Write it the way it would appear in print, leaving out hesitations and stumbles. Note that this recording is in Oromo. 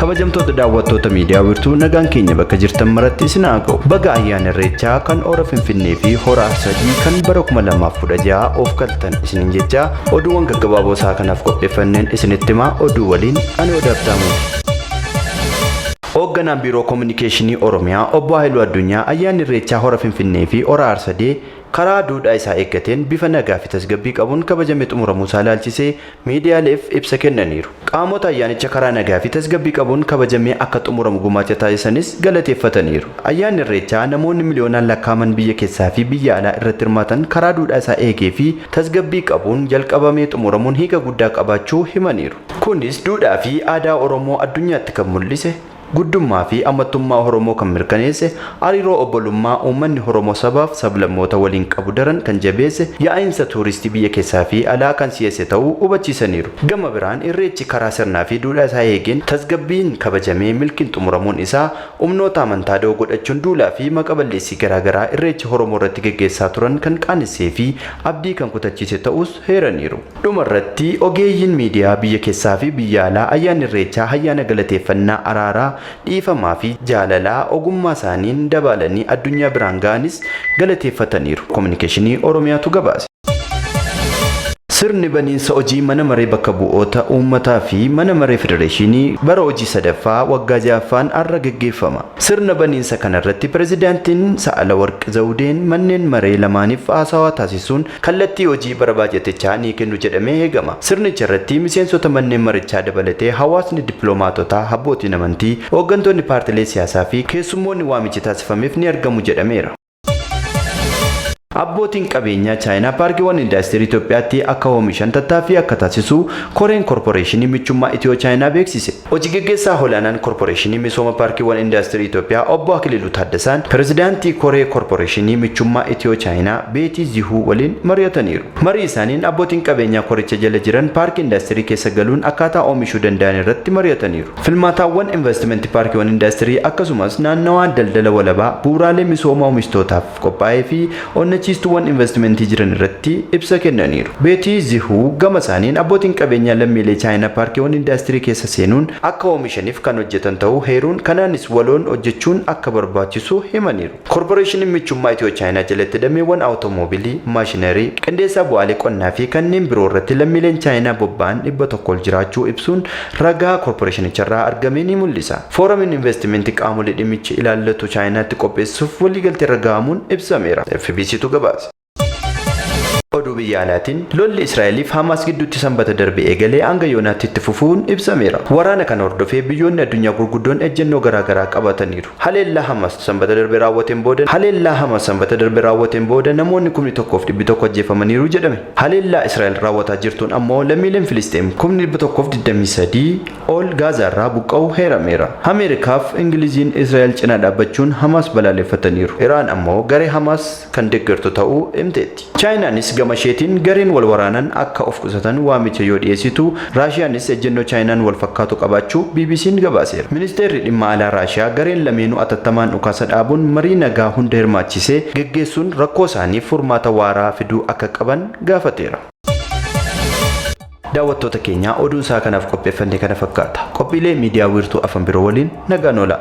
Kabajamtoota daawwattoota miidiyaa wiirtuu nagaan keenya bakka jirtan maratti isin haa ga'u. Baga ayyaana Irreechaa kan Hora Finfinnee fi Hora Arsadii kan bara 2016 of galtan isiniin jecha oduuwwan gaggabaaboo isaa kanaaf qopheeffanneen isinitti himaa oduu waliin ani odaabtaamu. Hoogganaan Biiroo Kominikeeshinii Oromiyaa Obbo Haayiluu Addunyaa ayyaanni Irreechaa Hora Finfinnee fi Hora Arsadee karaa duudhaa isaa eeggateen bifa nagaa fi tasgabbii qabuun kabajamee xumuramuu isaa ilaalchisee miidiyaaleef ibsa kennaniiru. Qaamota ayyaanicha karaa nagaa fi tasgabbii qabuun kabajamee akka xumuramu gumaacha taasisanis galateeffataniiru. Ayyaanni Irreechaa namoonni miliyoonaan lakkaa'aman biyya keessaa fi biyya alaa irratti hirmaatan karaa duudhaa isaa eegee fi tasgabbii qabuun jalqabamee xumuramuun hiika guddaa qabaachuu himaniiru. Kunis duudhaa fi aadaa Oromoo addunyaatti kan mul'ise guddummaa fi ammattummaa Oromoo kan mirkaneesse hariiroo obbolummaa uummanni Oromoo sabaaf sablammoota waliin qabu daran kan jabeesse yaa'insa tuuristii biyya keessaa fi alaa kan si'eesse ta'uu hubachiisaniiru. Gama biraan Irreechi karaa sirnaa fi duudhaa isaa eegeen tasgabbiin kabajamee milkiin xumuramuun isaa humnoota amantaa da'oo godhachuun duulaa fi maqaballeessii garaagaraa Irreechi Oromoo irratti geggeessaa turan kan qaanessee fi abdii kan kutachiise ta'us heeraniiru. Dhumarratti ogeeyyiin miidiyaa biyya keessaa fi biyya alaa ayyaanni Irreechaa ayyaana galateeffannaa araaraa dhiifamaa fi jaalalaa ogummaa isaaniin dabalanii addunyaa biraan ga'anis galateeffataniiru. Kominikeeshinii Oromiyaatu gabaase. Sirni baniinsa hojii mana maree bakka bu'oota uummataa fi mana maree federeeshinii bara hojii sadaffaa waggaa 6ffaan har'a gaggeeffama. Sirna baniinsa kanarratti pirezidaantiin Sa'alawarq Zawudeen manneen maree lamaaniif haasawaa taasisuun kallattii hojii bara baajatichaa ni kennu jedhamee eegama. Sirnicha irratti miseensota manneen marichaa dabalatee hawaasni dippiloomaatotaa, abbootiin amantii, hooggantoonni paartilee siyaasaa fi keessummoonni waamichi taasifameef ni argamu jedhameera. Abbootiin qabeenyaa Chaayinaa paarkiiwwan indaastirii Itoophiyaatti akka oomishan tattaaffii akka taasisu Koreen Korporeeshinii Michummaa Itiyoo Chaayinaa beeksise. Hojii gaggeessaa olaanaan Korporeeshinii Misooma Paarkiiwwan Indaastirii Itoophiyaa Obbo Akililuu Taaddasaan pirezidaantii Koree Korporeeshinii Michummaa Itiyoo Chaayinaa Beetii Zihuu waliin mari'ataniiru. Marii isaaniin abbootiin qabeenyaa koricha jala jiran paarkii indaastirii keessa galuun akkaataa oomishuu danda'an irratti mari'ataniiru. Filmaataawwan investimentii paarkiiwwan indaastirii akkasumas naannawaa daldala walabaa bu'uuraalee misooma oomishttootaaf qophaa'ee fi chiistuuwwan investimentii jiran irratti ibsa kennaniiru. Beetii Zihuu gama isaaniin abbootiin qabeenyaa lammiilee Chaayinaa paarkiiwwan indaastirii keessa seenuun akka oomishaniif kan hojjetan ta'uu heeruun kanaanis waloon hojjechuun akka barbaachisu himaniiru. Korporeeshiniin Michummaa Itiyoo Chaayinaa jalatti dameewwan awutoomobilii, maashinarii, qindeessaa bu'aalee qonnaa fi kanneen biroo irratti lammiileen Chaayinaa bobba'an 100 ol jiraachuu ibsuun ragaa korporeeshinicharraa argame ni mul'isa. Fooramiin investimentii qaamolee dhimmicha ilaallatu Chaayinaatti qopheessuuf waliigaltee irra ga'amuun ibsameera. FBCtu gabaase. Oduu biyya alaatiin lolli Israa'eliif Hamaas gidduutti sanbata darbe eegalee hanga yoonaatti itti fufuun ibsameera. Waraana kana hordofee biyyoonni addunyaa gurguddoon ejjennoo garaagaraa qabataniiru. Haleellaa Hamaas sanbata darbe raawwateen booda namoonni 1,100 ajjeefamaniiru jedhame. Haleellaa Israa'el raawwataa jirtuun ammoo lammiileen Filisxeem 1,123 ol Gaazaarraa buqqa'uu heerameera. Ameerikaaf Ingiliziin Israa'el cina dhaabbachuun Hamaas balaaleffataniiru. Iraan ammoo garee Hamaas kan deeggartu ta'uu himteetti. Chaayinaanis gama isheetiin gareen wal waraanan akka of qusatan waamicha yoo dhiyeessitu Raashiyaanis ejjennoo Chaayinaan wal fakkaatu qabaachuu BBC'n gabaaseera. Ministeerri dhimma alaa Raashiyaa gareen lameenuu atattamaan dhukaasa dhaabuun marii nagaa hunda hirmaachisee geggeessuun rakkoo isaaniif furmaata waaraa fiduu akka qaban gaafateera. Daawwattoota keenya oduun isaa kanaaf qopheeffannee kana fakkaata. Qophiilee miidiyaa wiirtuu afaan biroo waliin nagaan oola.